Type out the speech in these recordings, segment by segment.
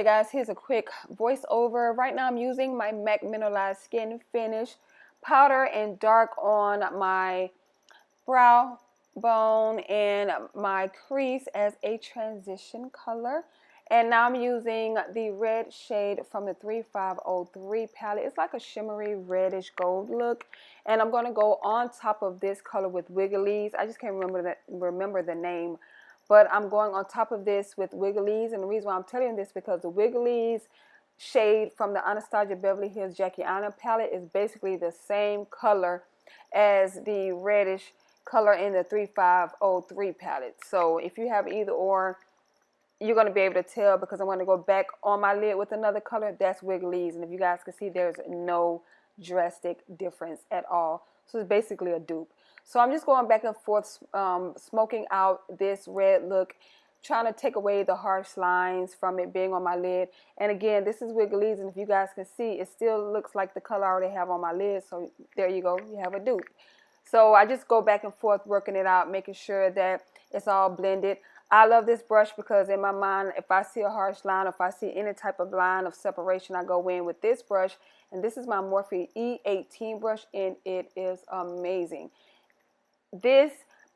guys, here's a quick voiceover. Right now I'm using my MAC Mineralized Skin Finish powder in dark on my brow bone and my crease as a transition color. And now I'm using the red shade from the 3503 palette. It's like a shimmery reddish gold look. And I'm going to go on top of this color with Wigglies. I just can't remember the name. But I'm going on top of this with Wigglies. And the reason why I'm telling you this because the Wigglies shade from the Anastasia Beverly Hills Jackie Aina palette is basically the same color as the reddish color in the 3503 palette. So if you have either or, you're going to be able to tell because I'm going to go back on my lid with another color. That's Wigglies. And if you guys can see, there's no drastic difference at all. So it's basically a dupe. So I'm just going back and forth, smoking out this red look, trying to take away the harsh lines from it being on my lid. And again, this is Wigglies, and if you guys can see, it still looks like the color I already have on my lid. So there you go, you have a dupe. So I just go back and forth working it out, making sure that it's all blended. I love this brush because in my mind, if I see a harsh line, if I see any type of line of separation, I go in with this brush. And this is my Morphe E18 brush, and it is amazing. This,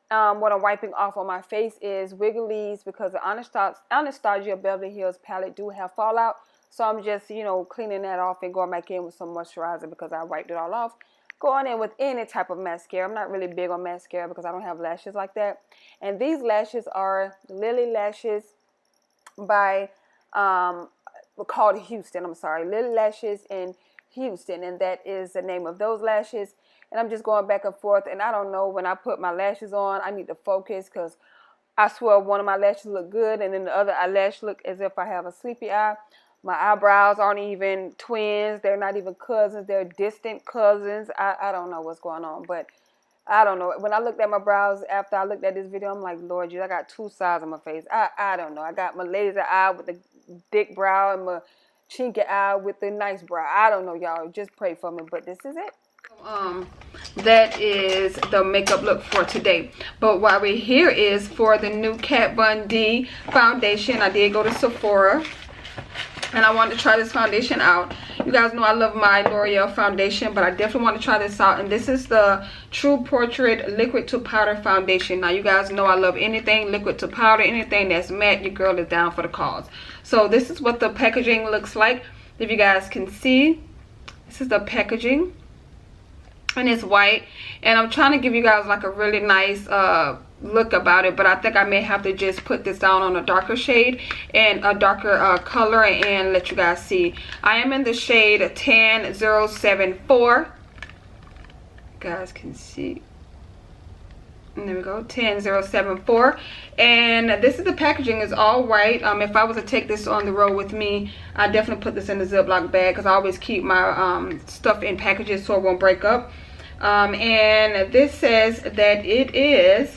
what I'm wiping off on my face is Wigglies because the Anastasia Beverly Hills palette do have fallout. So I'm just, you know, cleaning that off and going back in with some moisturizer because I wiped it all off. Going in with any type of mascara. I'm not really big on mascara because I don't have lashes like that. And these lashes are Lily Lashes by, called Houston. I'm sorry, Lily Lashes in Houston. And that is the name of those lashes. And I'm just going back and forth. And I don't know, when I put my lashes on, I need to focus because I swear one of my lashes look good. And then the other eyelash look as if I have a sleepy eye. My eyebrows aren't even twins. They're not even cousins. They're distant cousins. I don't know what's going on. But I don't know. When I looked at my brows after I looked at this video, I'm like, Lord, I got two sides on my face. I don't know. I got my laser eye with the thick brow and my chinky eye with the nice brow. I don't know, y'all. Just pray for me. But this is it. That is the makeup look for today. But while we're here is for the new KatVonD foundation. I did go to Sephora and I wanted to try this foundation out. You guys know I love my L'Oreal foundation, but I definitely want to try this out. And this is the True Portrait Liquid to Powder Foundation. Now you guys know I love anything liquid to powder, anything that's matte. Your girl is down for the cause. So this is what the packaging looks like. If you guys can see, this is the packaging. And it's white, and I'm trying to give you guys like a really nice look about it, but I think I may have to just put this down on a darker shade and a darker color and let you guys see. I am in the shade 10074. You guys can see. And there we go, 10074. And this is the packaging. Is all white. If I was to take this on the road with me, I definitely put this in the Ziploc bag because I always keep my stuff in packages so it won't break up. And this says that it is,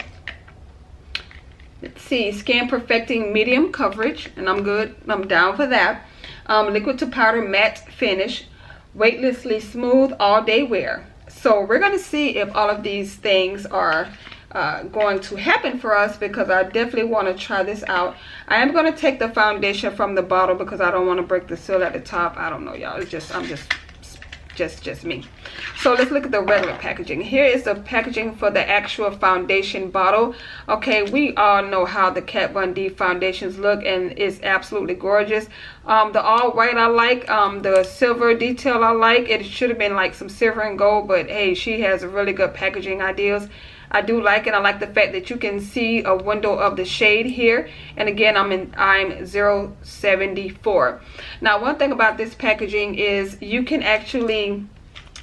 let's see, skin perfecting medium coverage, and I'm good. I'm down for that. Liquid to powder matte finish, weightlessly smooth all day wear. So we're going to see if all of these things are going to happen for us because I definitely want to try this out. I am going to take the foundation from the bottle because I don't want to break the seal at the top. I don't know, y'all. It's just just me. So let's look at the regular packaging. Here is the packaging for the actual foundation bottle. Okay, we all know how the KatVonD foundations look, and it's absolutely gorgeous. The all white I like, the silver detail I like. It should have been like some silver and gold, but hey, she has really good packaging ideas. I do like it. I like the fact that you can see a window of the shade here. And again, I'm 074. Now, one thing about this packaging is you can actually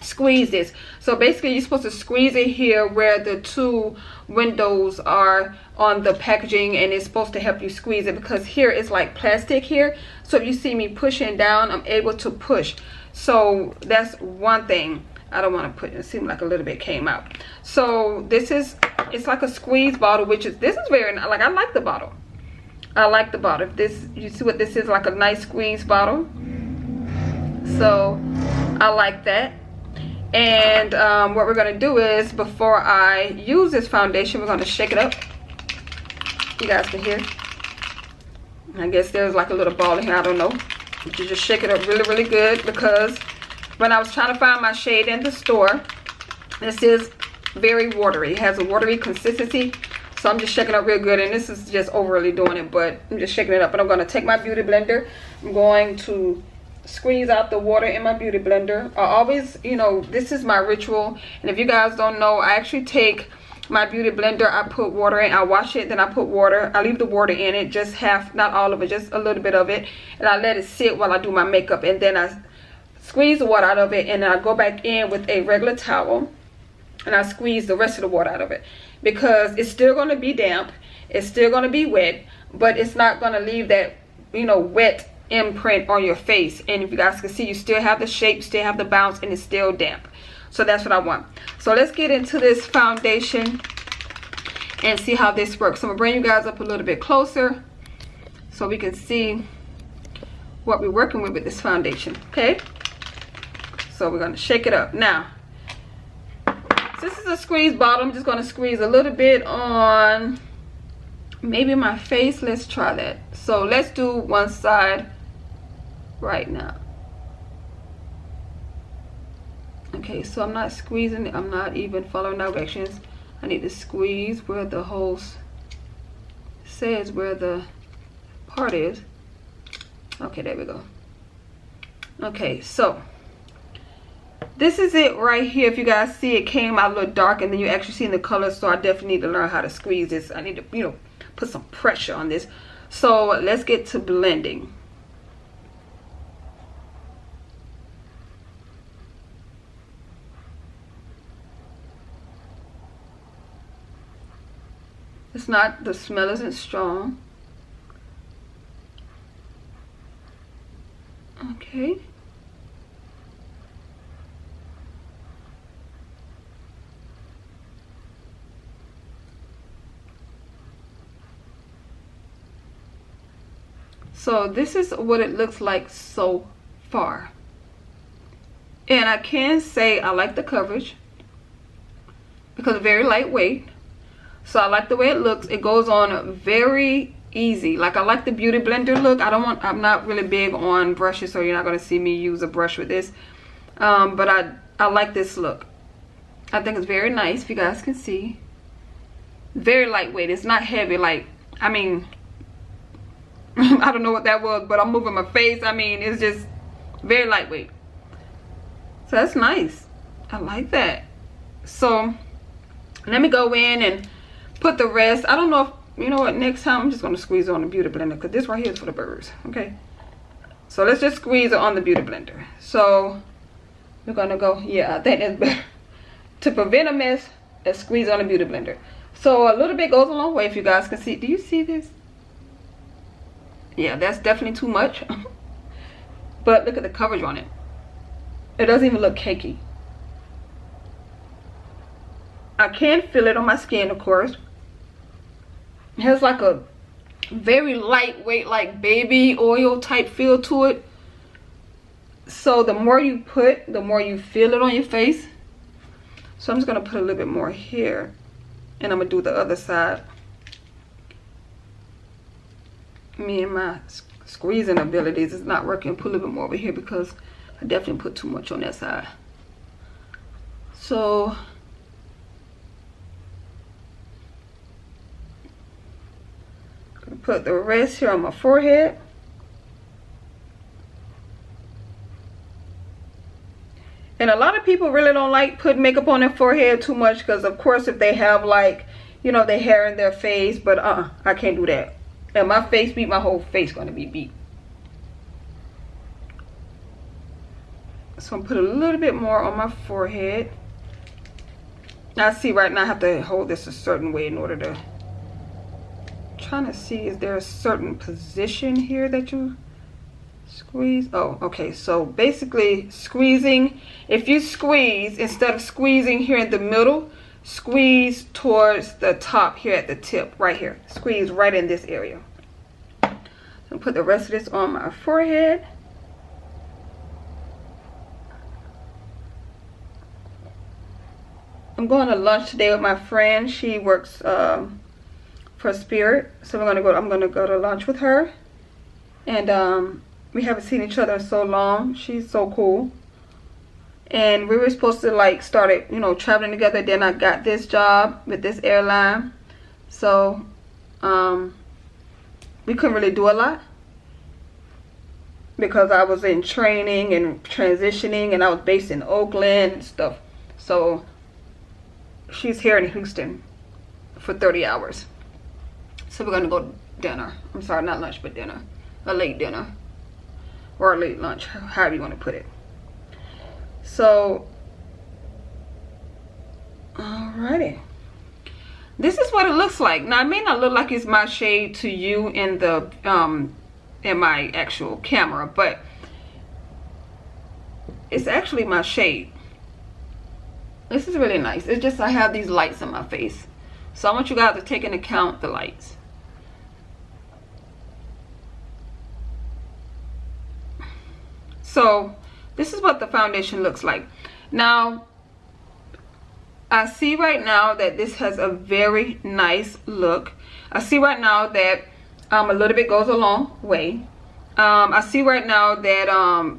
squeeze this. So basically, you're supposed to squeeze it here where the two windows are on the packaging, and it's supposed to help you squeeze it because here it's like plastic here. So if you see me pushing down, I'm able to push. So that's one thing. I don't want to put it. It seemed like a little bit came out. So this is, it's like a squeeze bottle, which is, this is very, like, I like the bottle. I like the bottle. If this, you see what this is, like a nice squeeze bottle. So I like that. And what we're going to do is, before I use this foundation, we're going to shake it up. You guys can hear. I guess there's like a little ball in here. I don't know. You just shake it up really, really good, because when I was trying to find my shade in the store, this is very watery. It has a watery consistency. So I'm just shaking it up real good, and this is just overly doing it, but I'm just shaking it up. And I'm going to take my beauty blender. I'm going to squeeze out the water in my beauty blender. I always, you know, this is my ritual. And if you guys don't know, I actually take my beauty blender, I put water in, I wash it, then I put water. I leave the water in it, just half, not all of it, just a little bit of it. And I let it sit while I do my makeup. And then I squeeze the water out of it, and then I go back in with a regular towel, and I squeeze the rest of the water out of it, because it's still going to be damp, it's still going to be wet, but it's not going to leave that, you know, wet imprint on your face. And if you guys can see, you still have the shape, still have the bounce, and it's still damp. So that's what I want. So let's get into this foundation and see how this works. So I'm gonna bring you guys up a little bit closer so we can see what we're working with this foundation. Okay, so we're gonna shake it up now. This is a squeeze bottle. I'm just going to squeeze a little bit on maybe my face. Let's try that. So let's do one side right now. Okay, so I'm not squeezing. I'm not even following directions. I need to squeeze where the hose says where the part is. Okay, there we go. Okay, so this is it right here. If you guys see, it came out a little dark, and then you actually see in the color. So I definitely need to learn how to squeeze this. I need to, you know, put some pressure on this. So let's get to blending. It's not, the smell isn't strong. Okay. So this is what it looks like so far. And I can say I like the coverage because it's very lightweight. So I like the way it looks. It goes on very easy. Like, I like the beauty blender look. I'm not really big on brushes, so you're not going to see me use a brush with this. But I like this look. I think it's very nice, if you guys can see. Very lightweight. It's not heavy. Like, I mean, I don't know what that was, but I'm moving my face. I mean, it's just very lightweight. So that's nice. I like that. So let me go in and put the rest. I don't know if, you know what, next time I'm just going to squeeze it on the beauty blender, because this right here is for the birds. Okay, so let's just squeeze it on the beauty blender. So we're going to go, yeah, I think that's better. To prevent a mess, let's squeeze on the beauty blender. So a little bit goes a long way, if you guys can see. Do you see this? Yeah, that's definitely too much. But look at the coverage on it. It doesn't even look cakey. I can feel it on my skin, of course. It has like a very lightweight, like baby oil type feel to it. So the more you put, the more you feel it on your face. So I'm just going to put a little bit more here. And I'm going to do the other side. Me and my squeezing abilities is not working. Put a little bit more over here because I definitely put too much on that side. So I'm gonna put the rest here on my forehead. And a lot of people really don't like putting makeup on their forehead too much, because of course if they have, like, you know, their hair in their face, but I can't do that. And my face beat, my whole face gonna be beat. So I'm gonna put a little bit more on my forehead. Now see, right now I have to hold this a certain way in order to, trying to see, is there a certain position here that you squeeze? Oh, okay. So basically squeezing, if you squeeze, instead of squeezing here in the middle, squeeze towards the top here at the tip, right here. Squeeze right in this area. So put the rest of this on my forehead. I'm going to lunch today with my friend. She works for Spirit, so I'm gonna go to lunch with her. And We haven't seen each other in so long. She's so cool. And we were supposed to like started, you know, traveling together. Then I got this job with this airline. So we couldn't really do a lot because I was in training and transitioning, and I was based in Oakland and stuff. So she's here in Houston for 30 hours. So we're gonna go to dinner. I'm sorry, not lunch, but dinner. A late dinner. Or a late lunch, however you want to put it. So, alrighty. This is what it looks like. Now, it may not look like it's my shade to you in the in my actual camera, but it's actually my shade. This is really nice. It's just I have these lights on my face, so I want you guys to take into account the lights. So this is what the foundation looks like. Now, I see right now that this has a very nice look. I see right now that a little bit goes a long way. I see right now that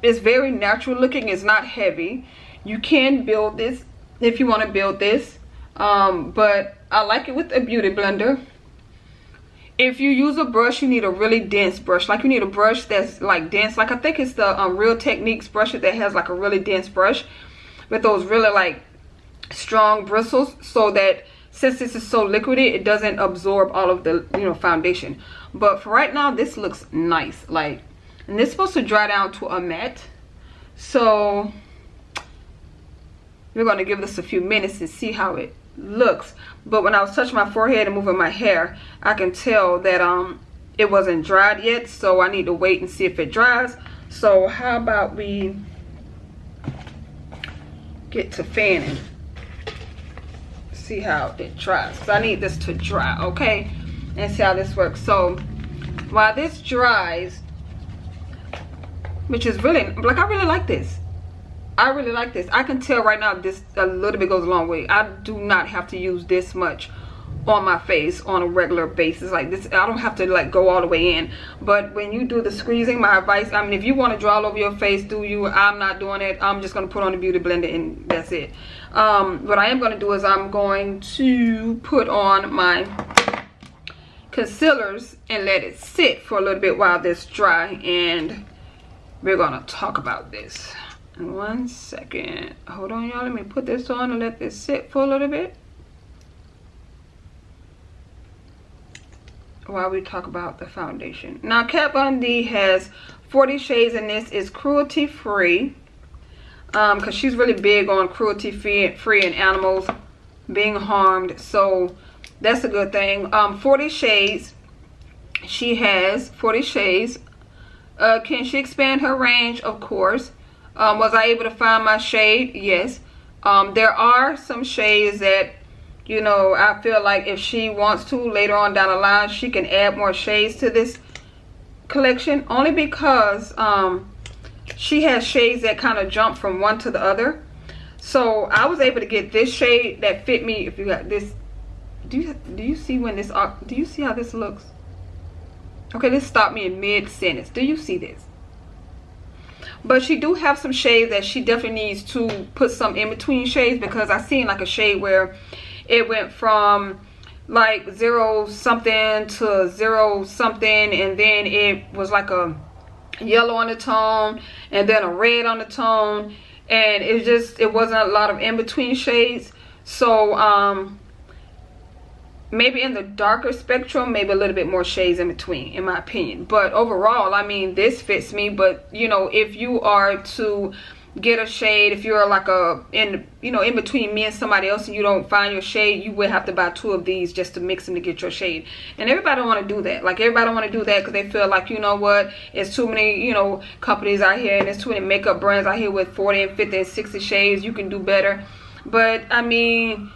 it's very natural looking. It's not heavy. You can build this if you want to build this, but I like it with a beauty blender. If you use a brush, you need a really dense brush. Like, you need a brush that's like dense. Like, I think it's the Real Techniques brush that has like a really dense brush with those really like strong bristles, so that since this is so liquidy, it doesn't absorb all of the, you know, foundation. But for right now, this looks nice. Like, and this is supposed to dry down to a matte. So we're going to give this a few minutes to see how it looks. But when I was touching my forehead and moving my hair, I can tell that it wasn't dried yet, so I need to wait and see if it dries. So how about we get to fanning, see how it dries. So I need this to dry, okay, and see how this works. So while this dries, which is really like, I really like this. I really like this. I can tell right now this a little bit goes a long way. I do not have to use this much on my face on a regular basis. Like this, I don't have to like go all the way in. But when you do the squeezing, my advice, I mean, if you want to draw all over your face, do you. I'm not doing it. I'm just going to put on the beauty blender and that's it. What I am going to do is I'm going to put on my concealers and let it sit for a little bit while this dry, and we're going to talk about this. 1 second. Hold on, y'all. Let me put this on and let this sit for a little bit while we talk about the foundation. Now, KatVonD has 40 shades, and this is cruelty free, because she's really big on cruelty free and animals being harmed, so that's a good thing. 40 shades. She has 40 shades. Can she expand her range? Of course. Was I able to find my shade? Yes. There are some shades that, you know, I feel like if she wants to later on down the line, she can add more shades to this collection, only because she has shades that kind of jump from one to the other. So I was able to get this shade that fit me. If you got this, do you see when this, do you see how this looks? Okay, this stopped me in mid-sentence. Do you see this? But she do have some shades that she definitely needs to put some in between shades, because I seen like a shade where it went from like 0 something to 0 something, and then it was like a yellow undertone and then a red undertone, and it wasn't a lot of in between shades. So maybe in the darker spectrum, maybe a little bit more shades in between, in my opinion. But overall, I mean, this fits me. But you know, if you are to get a shade, if you're like in between me and somebody else and you don't find your shade, you would have to buy 2 of these just to mix them to get your shade. And everybody don't want to do that. Like, everybody don't want to do that because they feel like, you know what, it's too many, you know, companies out here, and there's too many makeup brands out here with 40 and 50 and 60 shades. You can do better. But I mean,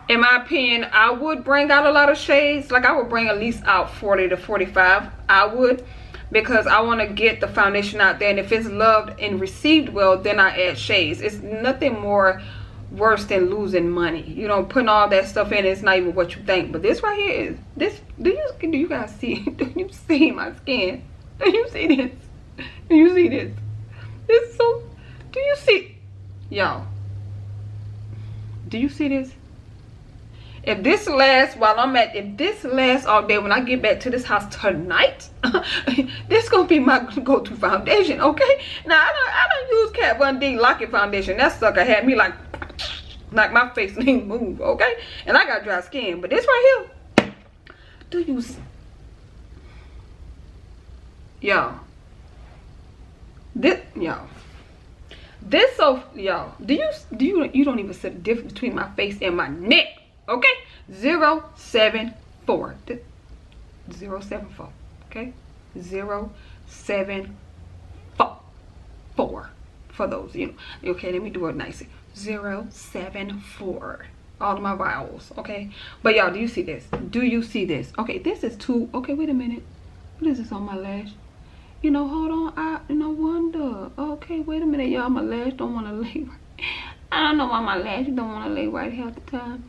in my opinion, I would bring out a lot of shades. Like, I would bring at least out 40 to 45. I would, because I want to get the foundation out there. And if it's loved and received well, then I add shades. It's nothing more worse than losing money. You know, putting all that stuff in, it's not even what you think. But this right here is this. Do you guys see? Do you see my skin? Do you see this? Do you see this? This is so. Do you see, y'all? Do you see this? If this lasts if this lasts all day, when I get back to this house tonight, this gonna be my go-to foundation, okay? Now I don't use KatVonD Lock-It foundation. That sucker had me like my face didn't move, okay? And I got dry skin, but this right here, do you, y'all? This, y'all. This so, y'all. You don't even see the difference between my face and my neck. Okay, 074. 074. Okay, 074 for those, you know. Okay, let me do it nicely. 074. All of my vowels. Okay, but y'all, do you see this? Do you see this? Okay, this is too. Okay, wait a minute. What is this on my lash? You know, hold on. No wonder. Okay, wait a minute, y'all. My lash don't want to lay right. I don't know why my lash don't want to lay right half the time.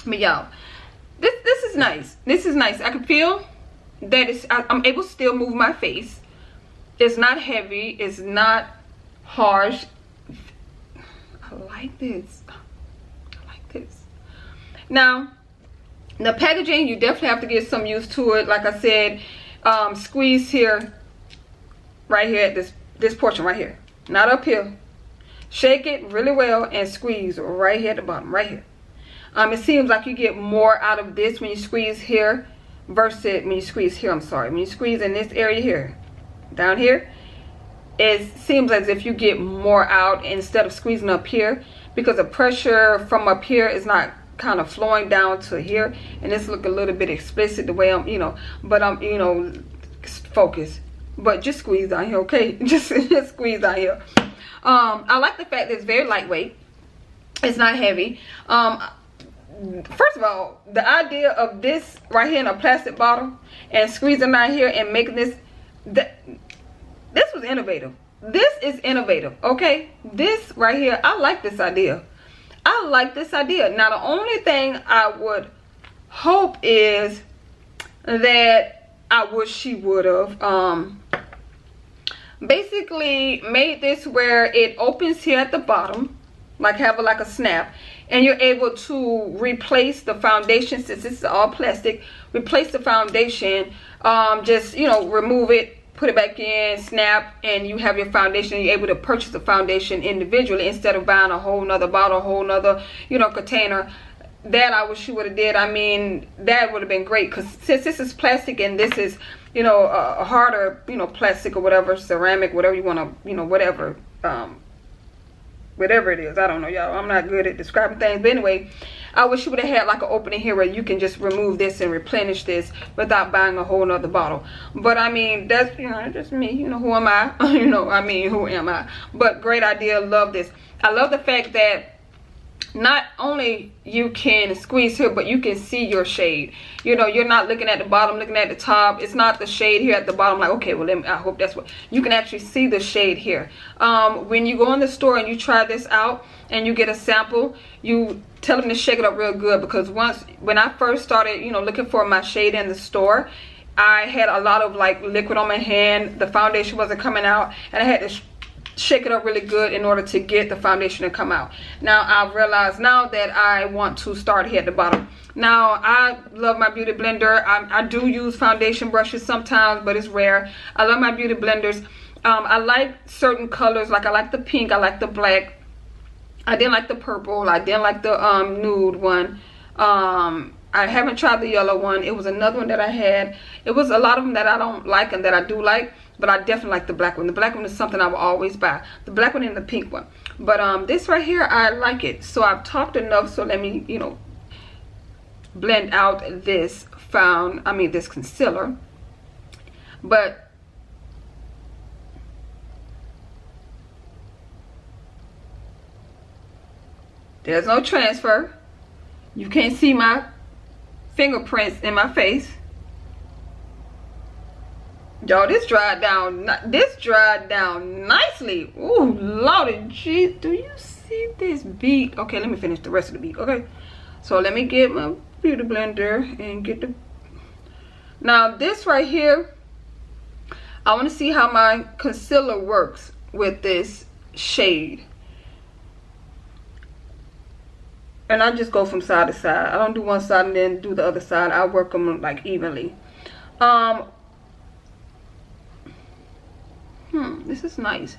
But y'all, this is nice. This is nice. I can feel that I'm able to still move my face. It's not heavy. It's not harsh. I like this. I like this. Now, the packaging, you definitely have to get some used to it. Like I said, squeeze here, right here at this portion right here. Not up here. Shake it really well and squeeze right here at the bottom, right here. It seems like you get more out of this when you squeeze here versus when you squeeze here. I'm sorry. When you squeeze in this area here, down here, it seems as if you get more out instead of squeezing up here, because the pressure from up here is not kind of flowing down to here, and this look a little bit explicit the way I'm, you know, but I'm, you know, focus. But just squeeze down here, okay? Just squeeze down here. I like the fact that it's very lightweight. It's not heavy. First of all, the idea of this right here in a plastic bottle and squeezing down here and making this, this was innovative. This is innovative, okay? This right here, I like this idea. I like this idea. Now, the only thing I would hope is that I wish she would have basically made this where it opens here at the bottom, like have like a snap, and you're able to replace the foundation. Since this is all plastic, replace the foundation, just, you know, remove it, put it back in, snap, and you have your foundation. You're able to purchase the foundation individually instead of buying a whole nother bottle, a whole nother, you know, container. That I wish you would have did. I mean, that would have been great, because since this is plastic and this is, you know, a harder, you know, plastic or whatever, ceramic, whatever you want to, you know, whatever it is. I don't know, y'all. I'm not good at describing things. But anyway, I wish you would have had like an opening here where you can just remove this and replenish this without buying a whole nother bottle. But I mean, that's, you know, just me. You know, who am I? You know, I mean, who am I? But great idea. Love this. I love the fact that not only you can squeeze here, but you can see your shade. You know, you're not looking at the bottom, looking at the top. It's not the shade here at the bottom, like, okay, well, I hope that's what you can actually see the shade here. When you go in the store and you try this out and you get a sample, you tell them to shake it up real good, because when I first started, you know, looking for my shade in the store, I had a lot of like liquid on my hand. The foundation wasn't coming out, and I had to shake it up really good in order to get the foundation to come out. Now I've realized now that I want to start here at the bottom. Now I love my beauty blender. I do use foundation brushes sometimes, but it's rare. I love my beauty blenders. I like certain colors, like I like the pink, I like the black. I didn't like the purple, I didn't like the nude one. I haven't tried the yellow one. It was another one that I had. It was a lot of them that I don't like and that I do like, but I definitely like the black one. The black one is something I will always buy. The black one and the pink one. But this right here, I like it. So I've talked enough, so let me, you know, blend out this this concealer. But there's no transfer. You can't see my fingerprints in my face. Y'all, this dried down nicely. Ooh, Lordy, jeez, do you see see this bead. Okay, let me finish the rest of the bead. Okay, so let me get my beauty blender and get the, now this right here, I want to see how my concealer works with this shade. And I just go from side to side. I don't do one side and then do the other side. I work them like evenly. This is nice.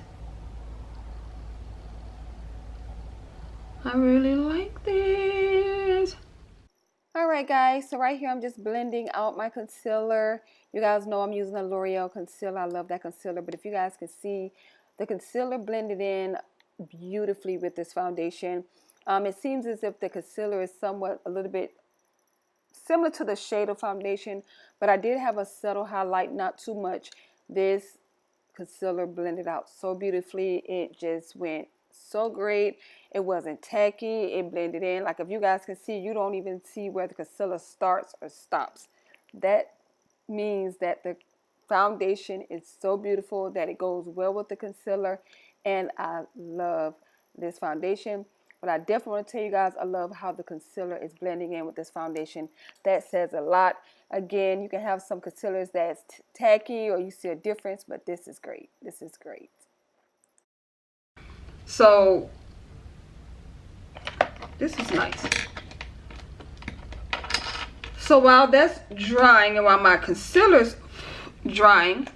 I really like this. Alright guys, so right here I'm just blending out my concealer. You guys know I'm using a L'Oreal concealer. I love that concealer. But if you guys can see, the concealer blended in beautifully with this foundation. It seems as if the concealer is somewhat a little bit similar to the shade of foundation, but I did have a subtle highlight, not too much. This concealer blended out so beautifully. It just went so great. It wasn't tacky. It blended in. Like if you guys can see, you don't even see where the concealer starts or stops. That means that the foundation is so beautiful that it goes well with the concealer, and I love this foundation. But I definitely want to tell you guys, I love how the concealer is blending in with this foundation. That says a lot. Again, you can have some concealers that's tacky or you see a difference, but this is great. This is great. So, this is nice. So while that's drying and while my concealer's drying,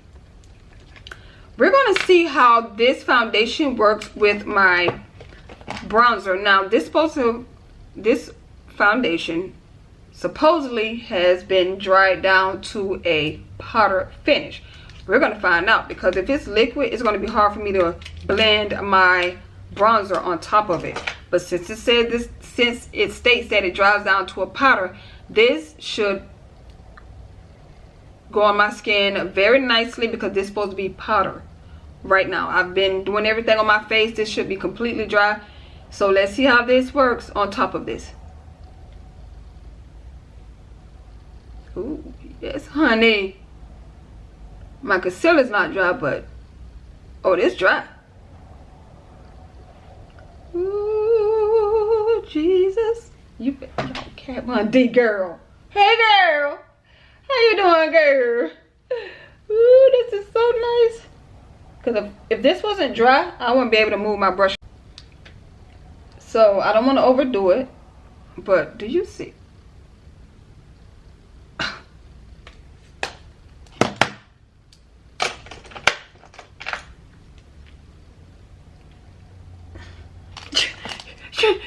we're going to see how this foundation works with my bronzer. Now this foundation supposedly has been dried down to a powder finish. We're going to find out, because if it's liquid, it's going to be hard for me to blend my bronzer on top of it. But since it said this, since it states that it dries down to a powder, this should go on my skin very nicely, because this is supposed to be powder right now. I've been doing everything on my face. This should be completely dry. So let's see how this works on top of this. Ooh, yes, honey. My concealer's not dry, but oh, this dry. Ooh, Jesus. You KatVonD girl. Hey girl. How you doing, girl? Ooh, this is so nice. Because if this wasn't dry, I wouldn't be able to move my brush. So I don't want to overdo it, but do you see?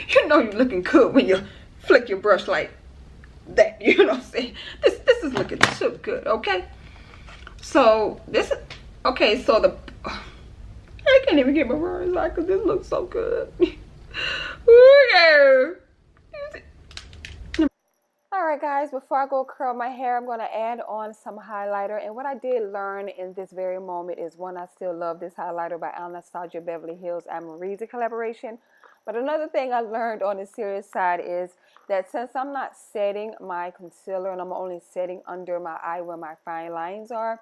You know you're looking good when you flick your brush like that. You know what I'm saying? This is looking so good, okay? So this is okay. So the I can't even get my words out because this looks so good. Alright guys, before I go curl my hair, I'm going to add on some highlighter. And what I did learn in this very moment is, one, I still love this highlighter by Anastasia Beverly Hills and Marie's collaboration. But another thing I learned on the serious side is that since I'm not setting my concealer and I'm only setting under my eye where my fine lines are,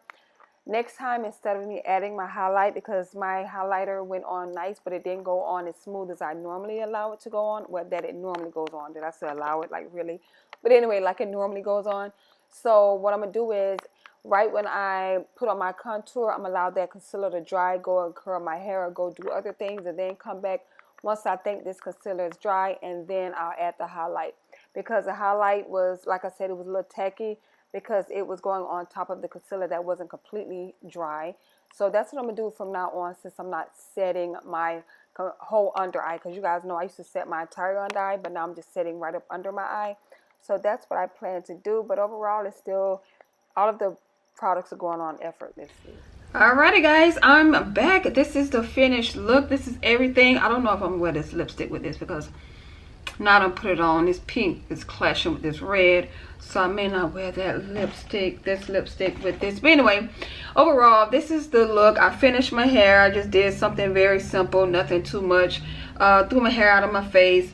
next time, instead of me adding my highlight, because my highlighter went on nice, but it didn't go on as smooth as I normally allow it to go on, well, that it normally goes on. Did I say allow it? Like, really? But anyway, like it normally goes on. So what I'm going to do is, right when I put on my contour, I'm going to allow that concealer to dry, go and curl my hair or go do other things, and then come back once I think this concealer is dry, and then I'll add the highlight. Because the highlight was, like I said, it was a little tacky, because it was going on top of the concealer that wasn't completely dry. So that's what I'm going to do from now on, since I'm not setting my whole under eye. Because you guys know I used to set my entire under eye, but now I'm just setting right up under my eye. So that's what I plan to do. But overall, it's still, all of the products are going on effortlessly. Alrighty guys, I'm back. This is the finished look. This is everything. I don't know if I'm going to wear this lipstick with this, because now I don't put it on. This pink is clashing with this red, so I may not wear that lipstick, this lipstick with this. But anyway, overall, this is the look. I finished my hair. I just did something very simple, nothing too much. Threw my hair out of my face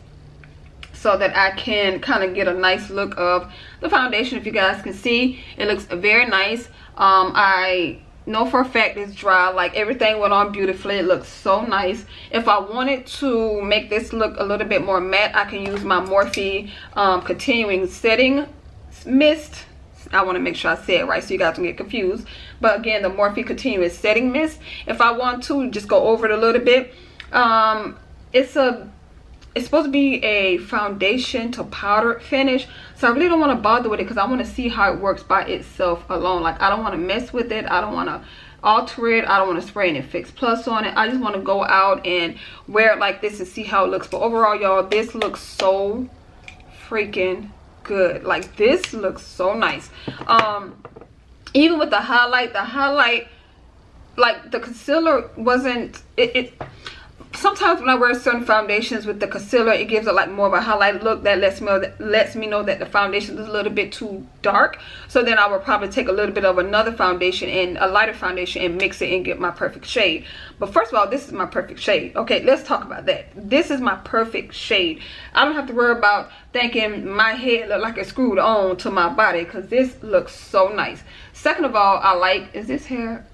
so that I can kind of get a nice look of the foundation. If you guys can see, it looks very nice. I know for a fact it's dry. Like, everything went on beautifully. It looks so nice. If I wanted to make this look a little bit more matte, I can use my Morphe continuing setting mist. I want to make sure I say it right so you guys don't get confused. But again, the Morphe continuous setting mist, if I want to just go over it a little bit. It's supposed to be a foundation to powder finish, so I really don't want to bother with it because I want to see how it works by itself alone. Like, I don't want to mess with it. I don't want to alter it. I don't want to spray any Fix Plus on it. I just want to go out and wear it like this and see how it looks. But overall, y'all, this looks so freaking good. Like, this looks so nice. Even with the highlight, like, the concealer wasn't sometimes when I wear certain foundations with the concealer, it gives it like more of a highlight look. That lets me know that the foundation is a little bit too dark. So then I will probably take a little bit of another foundation, and a lighter foundation, and mix it and get my perfect shade. But first of all, this is my perfect shade. Okay, let's talk about that. This is my perfect shade. I don't have to worry about thinking my head look like it's screwed on to my body, because this looks so nice. Second of all, I like, is this hair?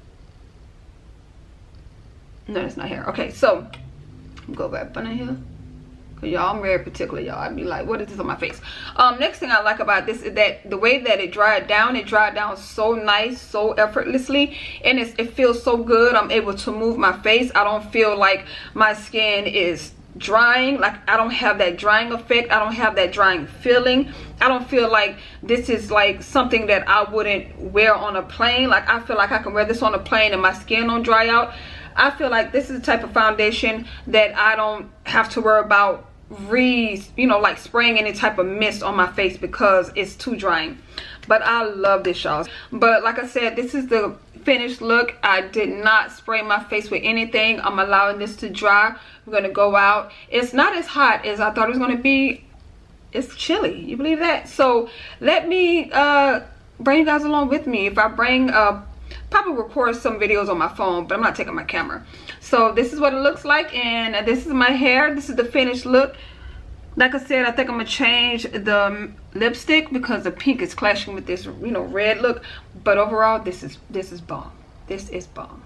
No, it's not hair. Okay, so go back up in here, cause y'all, I'm very particular, y'all. I'd be like, what is this on my face? Next thing I like about this is that the way that it dried down so nice, so effortlessly, and it feels so good. I'm able to move my face. I don't feel like my skin is drying. Like, I don't have that drying effect. I don't have that drying feeling. I don't feel like this is like something that I wouldn't wear on a plane. Like, I feel like I can wear this on a plane and my skin don't dry out. I feel like this is the type of foundation that I don't have to worry about like spraying any type of mist on my face because it's too drying. But I love this, y'all. But like I said, this is the finished look. I did not spray my face with anything. I'm allowing this to dry. We're gonna go out. It's not as hot as I thought it was gonna be. It's chilly. You believe that? So let me bring you guys along with me. If I bring probably record some videos on my phone, but I'm not taking my camera. So this is what it looks like, and this is my hair. This is the finished look. Like I said, I think I'm gonna change the lipstick because the pink is clashing with this, red look. But overall, this is bomb. This is bomb.